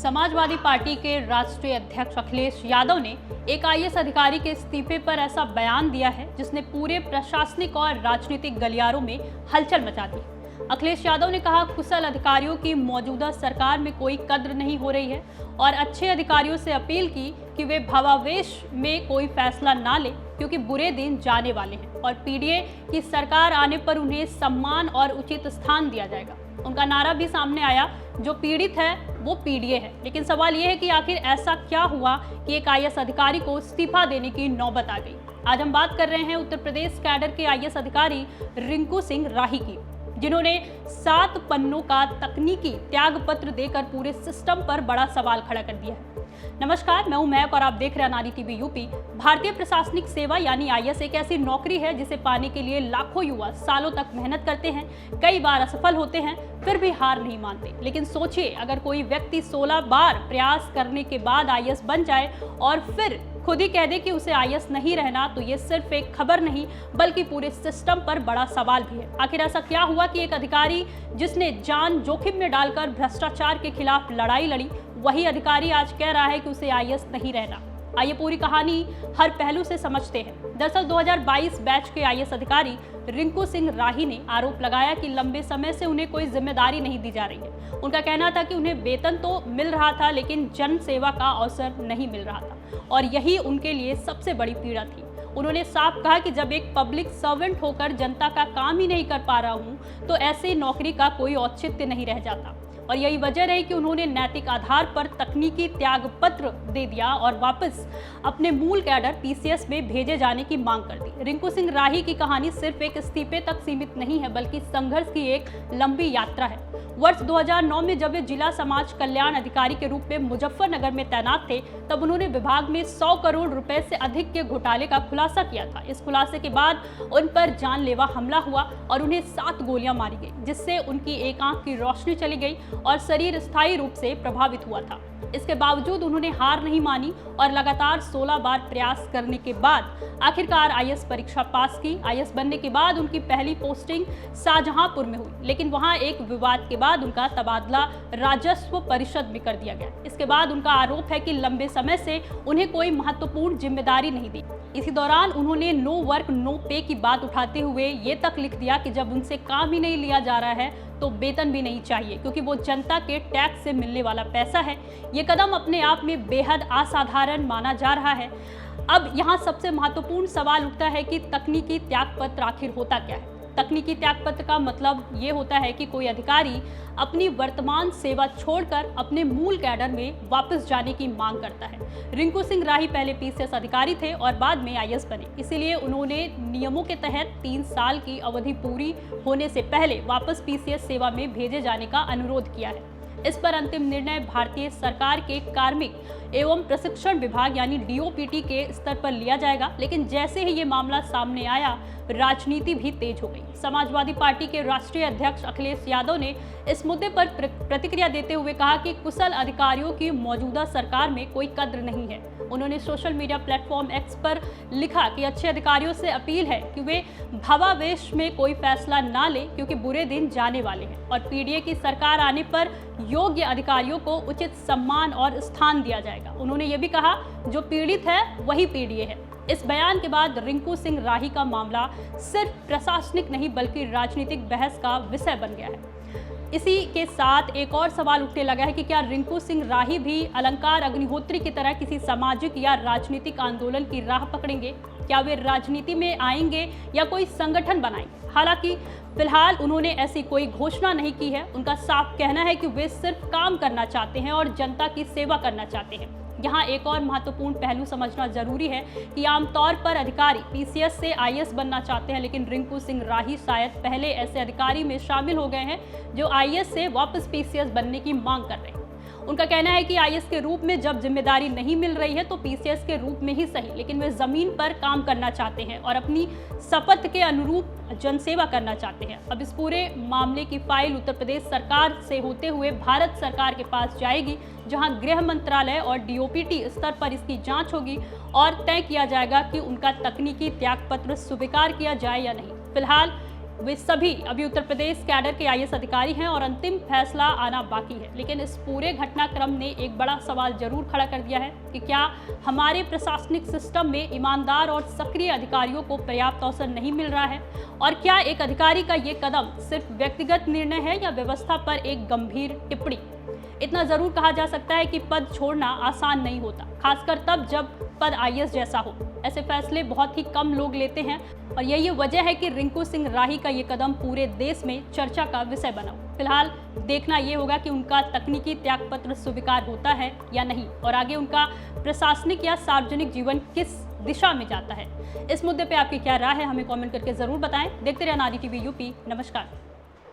Samajwadi party के राष्ट्रीय अध्यक्ष अखिलेश यादव ने एक आईएएस अधिकारी के इस्तीफे पर ऐसा बयान दिया है जिसने पूरे प्रशासनिक और राजनीतिक गलियारों में हलचल मचा दी। अखिलेश यादव ने कहा, कुशल अधिकारियों की मौजूदा सरकार में कोई कद्र नहीं हो रही है और अच्छे अधिकारियों से अपील की कि वे भावावेश में कोई फैसला ना लें क्योंकि बुरे दिन जाने वाले हैं और पीडीए की सरकार आने पर उन्हें सम्मान और उचित स्थान दिया जाएगा। उनका नारा भी सामने आया, जो पीड़ित है वो पीडीए है। लेकिन सवाल ये है कि आखिर ऐसा क्या हुआ कि एक आईएएस अधिकारी को इस्तीफा देने की नौबत आ गई। आज हम बात कर रहे हैं उत्तर प्रदेश कैडर के आईएएस अधिकारी रिंकू सिंह राही की, जिन्होंने 7 पन्नों का तकनीकी त्याग पत्र देकर पूरे सिस्टम पर बड़ा सवाल खड़ा कर दिया है। नमस्कार, मैं हूं महक और आप देख रहे हैं नारी टीवी यूपी। भारतीय प्रशासनिक सेवा यानी आईएएस एक ऐसी नौकरी है जिसे पाने के लिए लाखों युवा सालों तक मेहनत करते हैं, कई बार असफल होते हैं, फिर भी हार नहीं मानते। लेकिन सोचिए, अगर कोई व्यक्ति 16 बार प्रयास करने के बाद आईएएस बन जाए और फिर खुद ही कह दे कि उसे आईएएस नहीं रहना, तो ये सिर्फ एक खबर नहीं बल्कि पूरे सिस्टम पर बड़ा सवाल भी है। आखिर ऐसा क्या हुआ कि एक अधिकारी जिसने जान जोखिम में डालकर भ्रष्टाचार के खिलाफ लड़ाई लड़ी, वही अधिकारी आज कह रहा है कि उसे आईएएस नहीं रहना। आइए पूरी कहानी हर पहलू से समझते हैं। दरअसल 2022 बैच के आईएएस अधिकारी रिंकू सिंह राही ने आरोप लगाया कि लंबे समय से उन्हें कोई जिम्मेदारी नहीं दी जा रही है। उनका कहना था कि उन्हें वेतन तो मिल रहा था लेकिन जन सेवा का अवसर नहीं मिल रहा था और यही उनके लिए सबसे बड़ी पीड़ा थी। उन्होंने साफ कहा कि जब एक पब्लिक सर्वेंट होकर जनता का काम ही नहीं कर पा रहा हूं तो ऐसी नौकरी का कोई औचित्य नहीं रह जाता। और यही वजह रही कि उन्होंने नैतिक आधार पर तकनीकी त्याग पत्र दे दिया और वापस अपने मूल कैडर पीसीएस में भेजे जाने की मांग कर दी। रिंकू सिंह राही की कहानी सिर्फ एक इस्तीफे तक सीमित नहीं है बल्कि संघर्ष की एक लंबी यात्रा है। वर्ष 2009 में जब वे जिला समाज कल्याण अधिकारी के रूप में मुजफ्फरनगर में तैनात थे, तब उन्होंने विभाग में 100 करोड़ रुपए से अधिक के घोटाले का खुलासा किया था। इस खुलासे के बाद उन पर जानलेवा हमला हुआ और उन्हें 7 गोलियां मारी गई, जिससे उनकी एक आंख की रोशनी चली गई और शरीर स्थायी रूप से प्रभावित हुआ था। इसके बावजूद उन्होंने हार नहीं मानी और लगातार 16 बार प्रयास करने के बाद आखिरकार आईएएस परीक्षा पास की। आईएएस बनने के बाद उनकी पहली पोस्टिंग शाहजहांपुर में हुई, लेकिन वहां एक विवाद के बाद उनका तबादला राजस्व परिषद में कर दिया गया। इसके बाद उनका आरोप है कि लंबे समय से उन्हें कोई महत्वपूर्ण जिम्मेदारी नहीं दी। इसी दौरान उन्होंने नो वर्क नो पे की बात उठाते हुए ये तक लिख दिया कि जब उनसे काम ही नहीं लिया जा रहा है तो वेतन भी नहीं चाहिए, क्योंकि वो जनता के टैक्स से मिलने वाला पैसा है। ये कदम अपने आप में बेहद असाधारण माना जा रहा है। अब यहाँ सबसे महत्वपूर्ण सवाल उठता है कि तकनीकी त्यागपत्र आखिर होता क्या है। तकनीकी त्यागपत्र का मतलब ये होता है कि कोई अधिकारी अपनी वर्तमान सेवा छोड़कर अपने मूल कैडर में वापस जाने की मांग करता है। रिंकू सिंह राही पहले पीसीएस अधिकारी थे और बाद में आईएएस बने, इसीलिए उन्होंने नियमों के तहत 3 साल की अवधि पूरी होने से पहले वापस पीसीएस सेवा में भेजे जाने का अनुरोध किया है। इस पर अंतिम निर्णय भारतीय सरकार के कार्मिक एवं प्रशिक्षण विभाग यानी डीओपीटी के स्तर पर लिया जाएगा। लेकिन जैसे ही ये मामला सामने आया, राजनीति भी तेज हो गई। समाजवादी पार्टी के राष्ट्रीय अध्यक्ष अखिलेश यादव ने इस मुद्दे पर प्रतिक्रिया देते हुए कहा कि कुशल अधिकारियों की मौजूदा सरकार में कोई कद्र नहीं है। उन्होंने सोशल मीडिया प्लेटफॉर्म एक्स पर लिखा कि अच्छे अधिकारियों से अपील है कि वे भावावेश में कोई फैसला ना लें क्योंकि बुरे दिन जाने वाले हैं और पीडीए की सरकार आने पर योग्य अधिकारियों को उचित सम्मान और स्थान दिया जाएगा। उन्होंने ये भी कहा, जो पीड़ित है वही पीडीए है। इस बयान के बाद रिंकू सिंह राही का मामला सिर्फ प्रशासनिक नहीं बल्कि राजनीतिक बहस का विषय बन गया है। इसी के साथ एक और सवाल उठने लगा है कि क्या रिंकू सिंह राही भी अलंकार अग्निहोत्री की तरह किसी सामाजिक या राजनीतिक आंदोलन की राह पकड़ेंगे? क्या वे राजनीति में आएंगे या कोई संगठन बनाएंगे? हालांकि फिलहाल उन्होंने ऐसी कोई घोषणा नहीं की है। उनका साफ कहना है कि वे सिर्फ काम करना चाहते हैं और जनता की सेवा करना चाहते हैं। यहाँ एक और महत्वपूर्ण पहलू समझना जरूरी है कि आमतौर पर अधिकारी पीसीएस से आईएएस बनना चाहते हैं, लेकिन रिंकू सिंह राही शायद पहले ऐसे अधिकारी में शामिल हो गए हैं जो आईएएस से वापस पीसीएस बनने की मांग कर रहे हैं। उनका कहना है कि आईएएस के रूप में जब जिम्मेदारी नहीं मिल रही है तो पीसीएस के रूप में ही सही, लेकिन वे जमीन पर काम करना चाहते हैं और अपनी शपथ के अनुरूप जनसेवा करना चाहते हैं। अब इस पूरे मामले की फाइल उत्तर प्रदेश सरकार से होते हुए भारत सरकार के पास जाएगी, जहां गृह मंत्रालय और डीओपीटी स्तर पर इसकी जांच होगी और तय किया जाएगा कि उनका तकनीकी त्यागपत्र स्वीकार किया जाए या नहीं। फिलहाल वे सभी अभी उत्तर प्रदेश कैडर के आईएएस अधिकारी हैं और अंतिम फैसला आना बाकी है। लेकिन इस पूरे घटनाक्रम ने एक बड़ा सवाल जरूर खड़ा कर दिया है कि क्या हमारे प्रशासनिक सिस्टम में ईमानदार और सक्रिय अधिकारियों को पर्याप्त अवसर नहीं मिल रहा है, और क्या एक अधिकारी का ये कदम सिर्फ व्यक्तिगत निर्णय है या व्यवस्था पर एक गंभीर टिप्पणी। इतना जरूर कहा जा सकता है कि पद छोड़ना आसान नहीं होता, खासकर तब जब पद आईएएस जैसा हो। ऐसे फैसले बहुत ही कम लोग लेते हैं और यही वजह है कि रिंकू सिंह राही का ये कदम पूरे देश में चर्चा का विषय बना। फिलहाल देखना ये होगा कि उनका तकनीकी त्यागपत्र स्वीकार होता है या नहीं, और आगे उनका प्रशासनिक या सार्वजनिक जीवन किस दिशा में जाता है। इस मुद्दे पे आपकी क्या राय है, हमें कमेंट करके जरूर बताएं। देखते रहिए अनादि टीवी यूपी। नमस्कार।